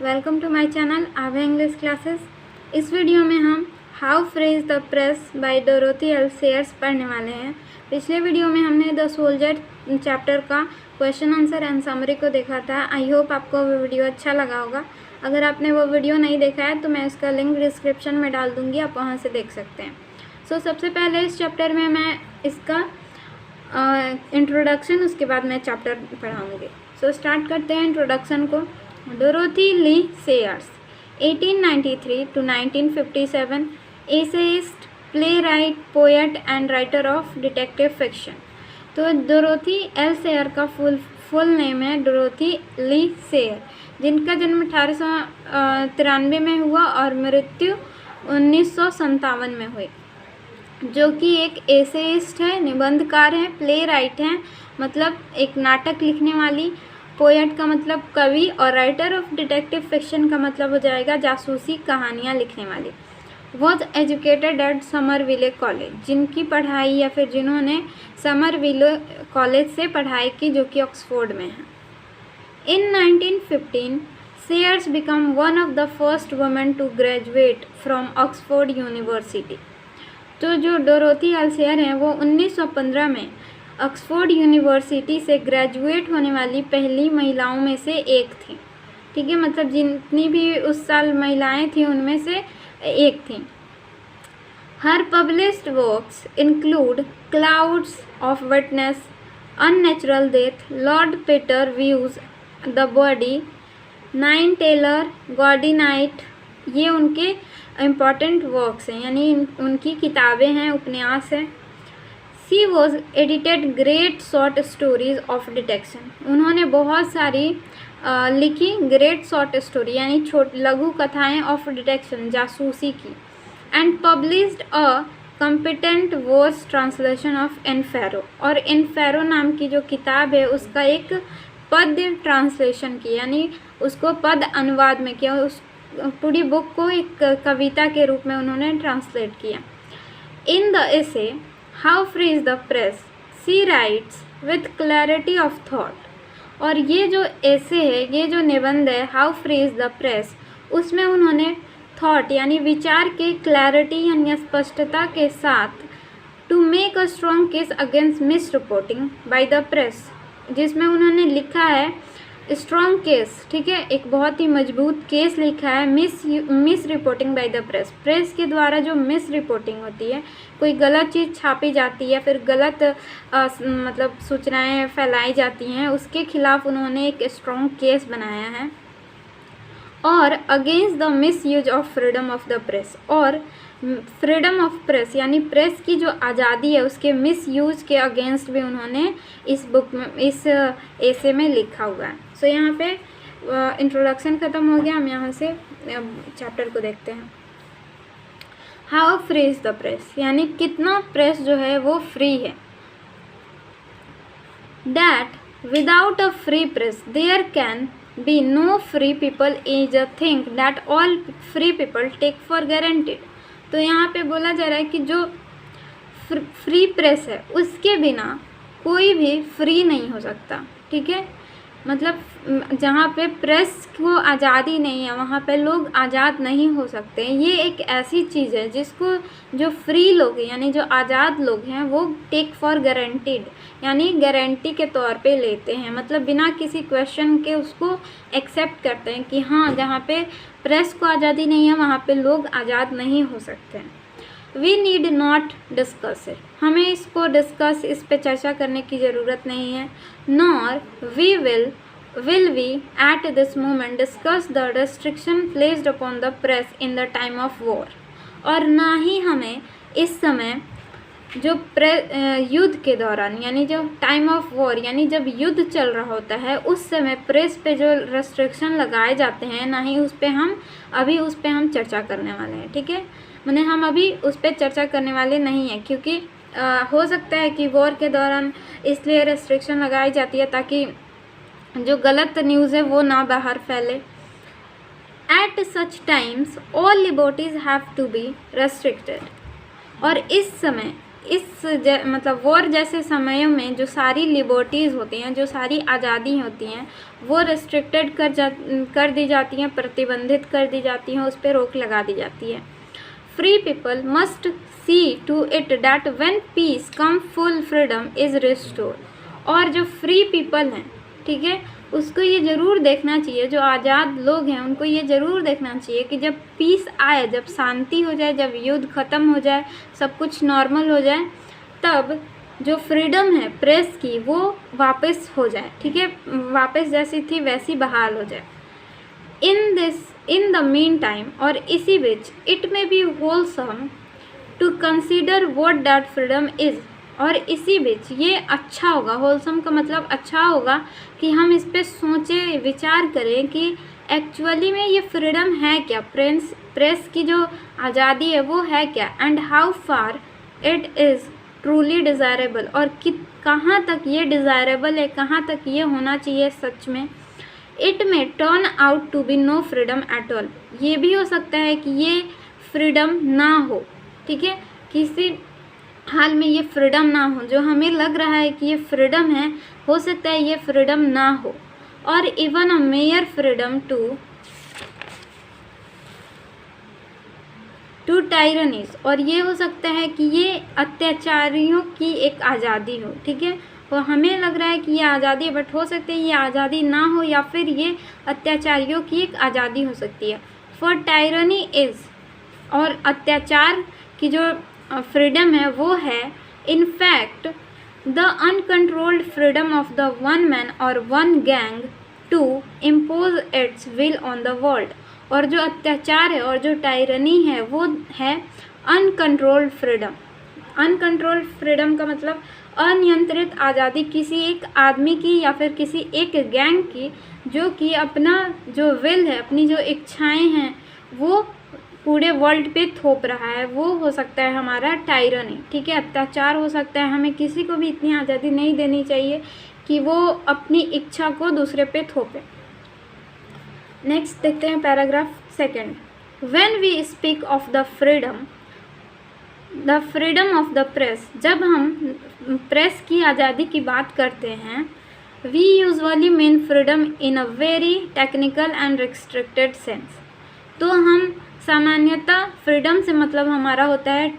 Welcome to my channel Abha English classes. इस video में हम how phrase the press by Dorothy L Sayers पढ़ने वाले हैं। पिछले वीडियो में हमने द सोल्जर चैप्टर का क्वेश्चन आंसर एंड समरी को देखा था। आई होप आपको वो वीडियो अच्छा लगा होगा। अगर आपने वो वीडियो नहीं देखा है तो मैं इसका लिंक डिस्क्रिप्शन में डाल दूँगी, आप वहाँ से देख सकते हैं। सबसे पहले इस चैप्टर में मैं इसका इंट्रोडक्शन, उसके बाद मैं चैप्टर पढ़ाऊँगी। स्टार्ट करते हैं इंट्रोडक्शन को। Dorothy Lee Sayers 1893 to 1957, essayist, playwright, poet and writer of detective fiction. तो डोरोथी एल सेयर का फुल नेम है डोरोथी ली सेयर, जिनका जन्म 1893 में हुआ और मृत्यु 1957 में हुई, जो कि एक एसेइस्ट है, निबंधकार है, प्ले राइट है मतलब एक नाटक लिखने वाली, पोएट का मतलब कवि, और राइटर ऑफ डिटेक्टिव फिक्शन का मतलब हो जाएगा जासूसी कहानियाँ लिखने वाली। Was educated eight Somerville college, जिनकी पढ़ाई या फिर जिन्होंने समरविले कॉलेज से पढ़ाई की, जो कि ऑक्सफोर्ड में है। In 1915 Sayers become one of the first women to graduate from Oxford University. तो जो डोरोथी एल सेयर हैं वो 1915 में ऑक्सफोर्ड यूनिवर्सिटी से ग्रेजुएट होने वाली पहली महिलाओं में से एक थी। ठीक है, मतलब जितनी भी उस साल महिलाएं थी उनमें से एक थी। Her published works include Clouds of Witness, Unnatural Death, Lord Peter Views the Body, Nine Tailors, Gaudy Night. ये उनके इम्पॉर्टेंट वर्क्स हैं, यानी उनकी किताबें हैं, उपन्यास हैं। She was edited great short stories of detection. उन्होंने बहुत सारी लिखी ग्रेट शॉर्ट स्टोरी यानी लघु कथाएं ऑफ डिटेक्शन, जासूसी की। And published a competent verse translation of Inferno, और इनफेरो नाम की जो किताब है उसका एक पद्य ट्रांसलेशन की, यानी उसको पद अनुवाद में किया, उस पूरी बुक को एक कविता के रूप में उन्होंने ट्रांसलेट किया। In the essay how free is the press she writes with clarity of thought. और ये जो ऐसे है, ये जो निबंध है how free is the press, उसमें उन्होंने थॉट यानी विचार के क्लैरिटी यानी स्पष्टता के साथ to make a strong case against misreporting by the press, जिसमें उन्होंने लिखा है स्ट्रॉन्ग केस। ठीक है, एक बहुत ही मजबूत केस लिखा है miss reporting by the press. Press के द्वारा जो मिस रिपोर्टिंग होती है, कोई गलत चीज़ छापी जाती है, फिर गलत मतलब सूचनाएं फैलाई जाती हैं, उसके खिलाफ उन्होंने एक स्ट्रॉन्ग केस बनाया है। और against the miss use of freedom of the press, और फ्रीडम ऑफ प्रेस यानी प्रेस की जो आज़ादी है उसके मिस यूज के अगेंस्ट भी उन्होंने इस बुक में, इस एसे में लिखा हुआ है। यहाँ पे इंट्रोडक्शन ख़त्म हो गया। हम यहाँ से चैप्टर को देखते हैं। How free is the press, यानी कितना प्रेस जो है वो फ्री है। That without a free press there can be no free people is a thing that all free people take for guaranteed. तो यहाँ पे बोला जा रहा है कि जो फ्री प्रेस है उसके बिना कोई भी फ्री नहीं हो सकता। ठीक है, मतलब जहाँ पे प्रेस को आज़ादी नहीं है वहाँ पे लोग आज़ाद नहीं हो सकते। ये एक ऐसी चीज़ है जिसको जो फ्री लोग हैं यानी जो आज़ाद लोग हैं वो टेक फॉर गारंटीड यानी गारंटी के तौर पे लेते हैं, मतलब बिना किसी क्वेश्चन के उसको एक्सेप्ट करते हैं कि हाँ, जहाँ पे प्रेस को आज़ादी नहीं है वहाँ पे लोग आज़ाद नहीं हो सकते हैं। We need not discuss it, हमें इसको डिस्कस, इस पे चर्चा करने की ज़रूरत नहीं है। Nor we will we at this moment discuss the restriction placed upon the press in the time of war, और ना ही हमें इस समय जो युद्ध के दौरान यानी जो टाइम ऑफ वॉर यानी जब युद्ध चल रहा होता है उस समय प्रेस पे जो रेस्ट्रिक्शन लगाए जाते हैं, ना ही उस पर हम चर्चा करने वाले हैं। ठीक है, मैंने हम अभी उस पर चर्चा करने वाले नहीं हैं, क्योंकि हो सकता है कि वॉर के दौरान इसलिए रेस्ट्रिक्शन लगाई जाती है ताकि जो गलत न्यूज़ है वो ना बाहर फैले। At such times all liberties have to be restricted, और इस समय मतलब वॉर जैसे समयों में जो सारी लिबर्टीज़ होती हैं, जो सारी आज़ादी होती हैं, वो रिस्ट्रिक्टेड कर दी जाती हैं, प्रतिबंधित कर दी जाती हैं, उस पर रोक लगा दी जाती है। Free people must see to it that when peace come full freedom is restored. और जो फ्री पीपल हैं, ठीक है, उसको ये ज़रूर देखना चाहिए, जो आज़ाद लोग हैं उनको ये ज़रूर देखना चाहिए कि जब पीस आए, जब शांति हो जाए, जब युद्ध ख़त्म हो जाए, सब कुछ नॉर्मल हो जाए, तब जो फ्रीडम है प्रेस की वो वापस हो जाए, ठीक है, वापस जैसी थी वैसी बहाल हो जाए। इन द मीन टाइम, और इसी बीच, it may be wholesome to consider what that freedom is. और इसी बीच ये अच्छा होगा, होलसम का मतलब अच्छा होगा कि हम इस पे सोचें, विचार करें कि एक्चुअली में ये फ्रीडम है क्या, प्रेस की जो आज़ादी है वो है क्या, and how far it is truly desirable, और कहाँ तक ये डिज़ायरेबल है, कहाँ तक ये होना चाहिए सच में। It may turn out to be no freedom at all, ये भी हो सकता है कि ये फ्रीडम ना हो, ठीक है, किसी हाल में ये फ्रीडम ना हो, जो हमें लग रहा है कि ये फ्रीडम है, हो सकता है ये फ्रीडम ना हो। और even a mere freedom to tyrannies, और ये हो सकता है कि ये अत्याचारियों की एक आज़ादी हो, ठीक है, और हमें लग रहा है कि ये आज़ादी है, बट हो सकता है ये आज़ादी ना हो, या फिर ये अत्याचारियों की एक आज़ादी हो सकती है। फॉर टायरनी इज़, और अत्याचार की जो फ्रीडम है वो है in fact the uncontrolled freedom of the one man और one gang to impose its will on the world. और जो अत्याचार है और जो टायरनी है वो है अनकंट्रोल्ड फ्रीडम। अनकंट्रोल्ड फ्रीडम का मतलब अनियंत्रित आज़ादी किसी एक आदमी की या फिर किसी एक गैंग की, जो कि अपना जो विल है, अपनी जो इच्छाएं हैं वो पूरे वर्ल्ड पे थोप रहा है, वो हो सकता है हमारा टायरनी, ठीक है, अत्याचार हो सकता है। हमें किसी को भी इतनी आज़ादी नहीं देनी चाहिए कि वो अपनी इच्छा को दूसरे पे थोपे। नेक्स्ट देखते हैं paragraph second. When we speak of the freedom of the press, जब हम प्रेस की आज़ादी की बात करते हैं, we usually mean freedom in a very technical and restricted sense. तो हम सामान्यतः फ्रीडम से मतलब हमारा होता है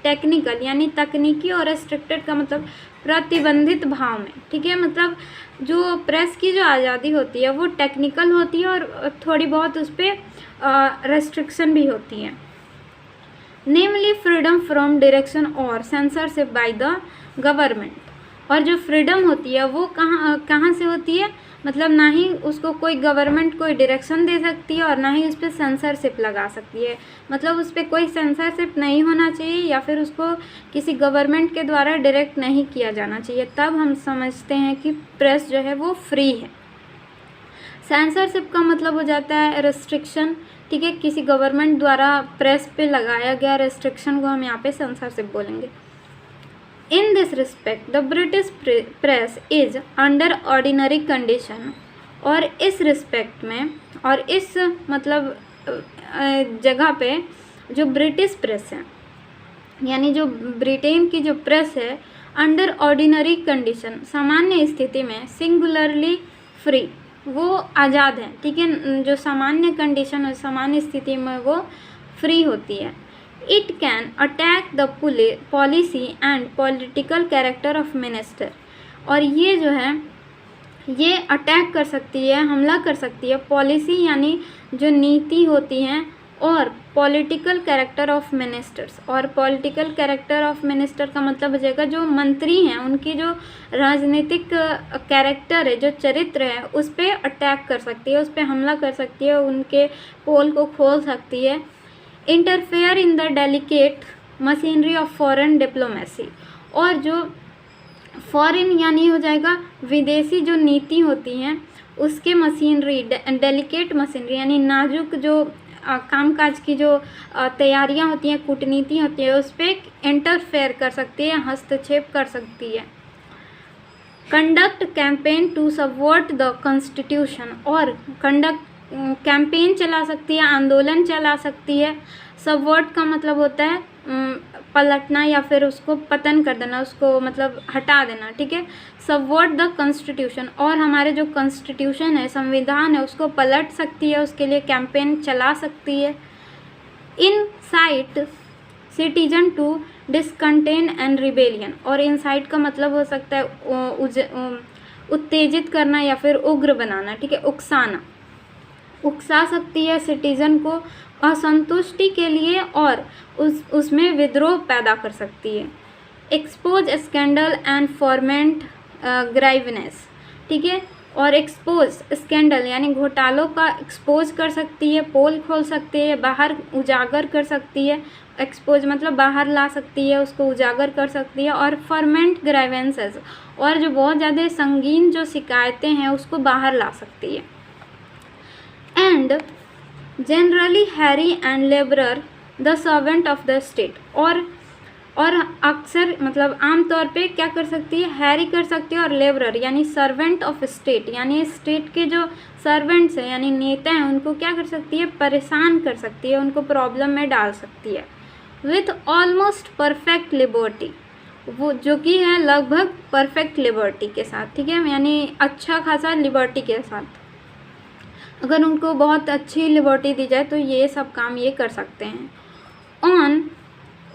टेक्निकल यानी तकनीकी, और रेस्ट्रिक्टेड का मतलब प्रतिबंधित भाव में, ठीक है, मतलब जो प्रेस की जो आज़ादी होती है वो टेक्निकल होती है और थोड़ी बहुत उस पर रेस्ट्रिक्शन भी होती है। नेमली फ्रीडम फ्रॉम डायरेक्शन और सेंसरशिप बाय द गवर्नमेंट। और जो फ्रीडम होती है वो कहाँ से होती है, मतलब ना ही उसको कोई गवर्नमेंट कोई डायरेक्शन दे सकती है और ना ही उस पर सेंसरशिप लगा सकती है, मतलब उस पर कोई सेंसरशिप नहीं होना चाहिए या फिर उसको किसी गवर्नमेंट के द्वारा डायरेक्ट नहीं किया जाना चाहिए, तब हम समझते हैं कि प्रेस जो है वो फ्री है। सेंसरशिप का मतलब हो जाता है रेस्ट्रिक्शन, ठीक है, किसी गवर्नमेंट द्वारा प्रेस पे लगाया गया रेस्ट्रिक्शन को हम यहाँ पे सेंसरशिप बोलेंगे। In this respect, the British press is under ordinary condition। और इस रिस्पेक्ट में और इस मतलब जगह पे जो ब्रिटिश प्रेस है यानी जो ब्रिटेन की जो प्रेस है, अंडर ऑर्डिनरी कंडीशन सामान्य स्थिति में सिंगुलरली फ्री, वो आज़ाद है, ठीक है, जो सामान्य कंडीशन है सामान्य स्थिति में वो फ्री होती है। It can attack the policy and political character of minister। और ये जो है ये अटैक कर सकती है, हमला कर सकती है पॉलिसी यानी जो नीति होती हैं और पॉलिटिकल कैरेक्टर ऑफ मिनिस्टर्स। और पॉलिटिकल कैरेक्टर ऑफ मिनिस्टर का मतलब हो जाएगा जो मंत्री हैं उनकी जो राजनीतिक कैरेक्टर है, जो चरित्र है, उस पर अटैक कर सकती है, उस पर हमला कर सकती है, उनके पोल को खोल सकती है। Interfere in the delicate machinery of foreign diplomacy. और जो फॉरेन यानी हो जाएगा विदेशी जो नीति होती हैं उसके मशीनरी, डेलिकेट मशीनरी यानी नाजुक जो कामकाज की जो तैयारियां होती हैं, कूटनीति होती है, उस पर इंटरफेयर कर सकती है, हस्तक्षेप कर सकती है। Conduct campaign to subvert the constitution. और कंडक्ट कैंपेन चला सकती है, आंदोलन चला सकती है। सबवर्ट का मतलब होता है पलटना या फिर उसको पतन कर देना, उसको मतलब हटा देना, ठीक है। सबवर्ट द कॉन्स्टिट्यूशन, और हमारे जो कॉन्स्टिट्यूशन है, संविधान है, उसको पलट सकती है, उसके लिए कैंपेन चला सकती है। Incite citizen to discontent and rebellion, और इनसाइट का मतलब हो सकता है उत्तेजित करना या फिर उग्र बनाना, ठीक है, उकसाना, उकसा सकती है सिटीजन को असंतुष्टि के लिए और उसमें विद्रोह पैदा कर सकती है। एक्सपोज स्कैंडल एंड फॉर्मेंट ग्राइवनेस, ठीक है, और एक्सपोज स्कैंडल यानी घोटालों का एक्सपोज कर सकती है, पोल खोल सकती है, बाहर उजागर कर सकती है। एक्सपोज मतलब बाहर ला सकती है, उसको उजागर कर सकती है। और फॉर्मेंट ग्राइवेंसेस, और जो बहुत ज़्यादा संगीन जो शिकायतें हैं उसको बाहर ला सकती है। And generally Harry and labourer the servant of the state, और अक्सर मतलब आमतौर पे क्या कर सकती है, हैरी कर सकती है, और लेबरर यानी सर्वेंट ऑफ स्टेट यानी स्टेट के जो सर्वेंट्स हैं यानी नेता हैं उनको क्या कर सकती है, परेशान कर सकती है, उनको प्रॉब्लम में डाल सकती है। विथ ऑलमोस्ट परफेक्ट लिबर्टी, वो जो कि है लगभग परफेक्ट लिबर्टी के साथ, ठीक है, यानी अच्छा खासा लिबर्टी के साथ। अगर उनको बहुत अच्छी लिबर्टी दी जाए तो ये सब काम ये कर सकते हैं। On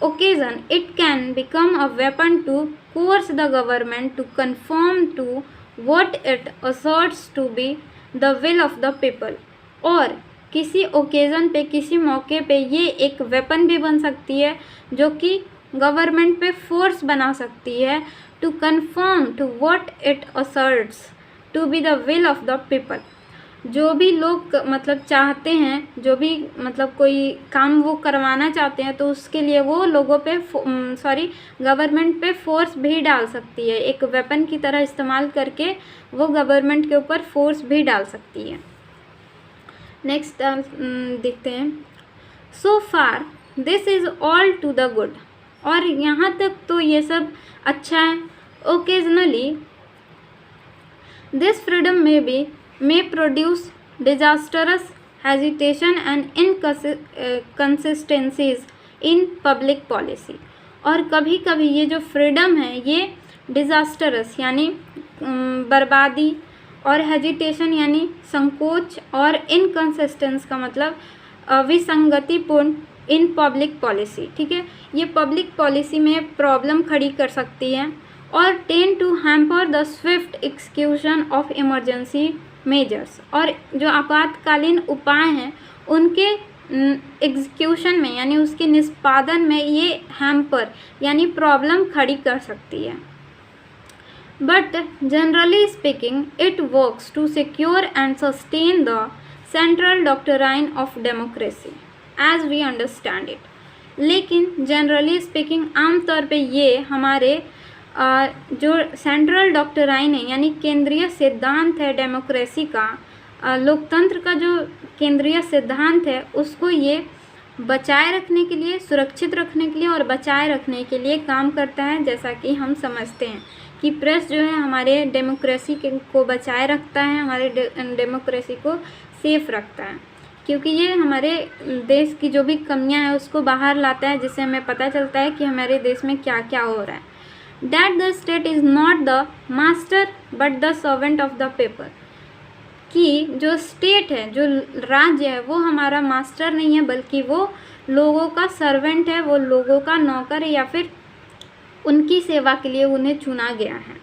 occasion it can become a weapon to coerce the government to conform to what it asserts to be the will of the people, और किसी ओकेज़न पे, किसी मौके पे ये एक वेपन भी बन सकती है जो कि गवर्नमेंट पे फोर्स बना सकती है, to confirm to what it asserts to be the will of the people. जो भी लोग मतलब चाहते हैं, जो भी मतलब कोई काम वो करवाना चाहते हैं तो उसके लिए वो लोगों पे गवर्नमेंट पे फोर्स भी डाल सकती है, एक वेपन की तरह इस्तेमाल करके वो गवर्नमेंट के ऊपर फोर्स भी डाल सकती है। नेक्स्ट देखते हैं। So far this is all to the good, और यहाँ तक तो ये सब अच्छा है। Occasionally this freedom may produce disastrous hesitation and inconsistencies in public policy, और कभी कभी ये जो फ्रीडम है ये डिज़ास्टरस यानी बर्बादी, और हेजिटेशन यानी संकोच, और इनकन्सिस्टेंस का मतलब विसंगतिपूर्ण इन पब्लिक पॉलिसी, ठीक है, ये पब्लिक पॉलिसी में प्रॉब्लम खड़ी कर सकती है। और tend to hamper the swift execution of emergency measures, और जो आपातकालीन उपाय हैं उनके एग्जीक्यूशन में यानी उसके निष्पादन में ये हैम्पर यानी प्रॉब्लम खड़ी कर सकती है। But generally speaking it works to secure and sustain the central doctrine of democracy as we understand it. लेकिन जनरली स्पीकिंग आमतौर पे ये हमारे जो सेंट्रल डॉक्ट्राइन है यानी केंद्रीय सिद्धांत है डेमोक्रेसी का, लोकतंत्र का जो केंद्रीय सिद्धांत है उसको ये बचाए रखने के लिए, सुरक्षित रखने के लिए और बचाए रखने के लिए काम करता है। जैसा कि हम समझते हैं कि प्रेस जो है हमारे डेमोक्रेसी को बचाए रखता है, हमारे डेमोक्रेसी को सेफ रखता है, क्योंकि ये हमारे देश की जो भी कमियां हैं उसको बाहर लाता है, जिससे हमें पता चलता है कि हमारे देश में क्या क्या हो रहा है। That the state is not the master but the servant of the people, कि जो स्टेट है, जो राज्य है, वो हमारा मास्टर नहीं है बल्कि वो लोगों का सर्वेंट है, वो लोगों का नौकर है या फिर उनकी सेवा के लिए उन्हें चुना गया है,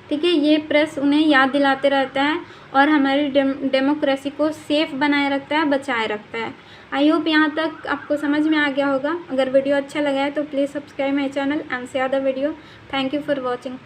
ठीक है। ये प्रेस उन्हें याद दिलाते रहता है और हमारी डेमोक्रेसी को सेफ बनाए रखता है, बचाए रखता है। आई होप यहाँ तक आपको समझ में आ गया होगा। अगर वीडियो अच्छा लगा है तो please subscribe my channel and share the video. Thank you for watching.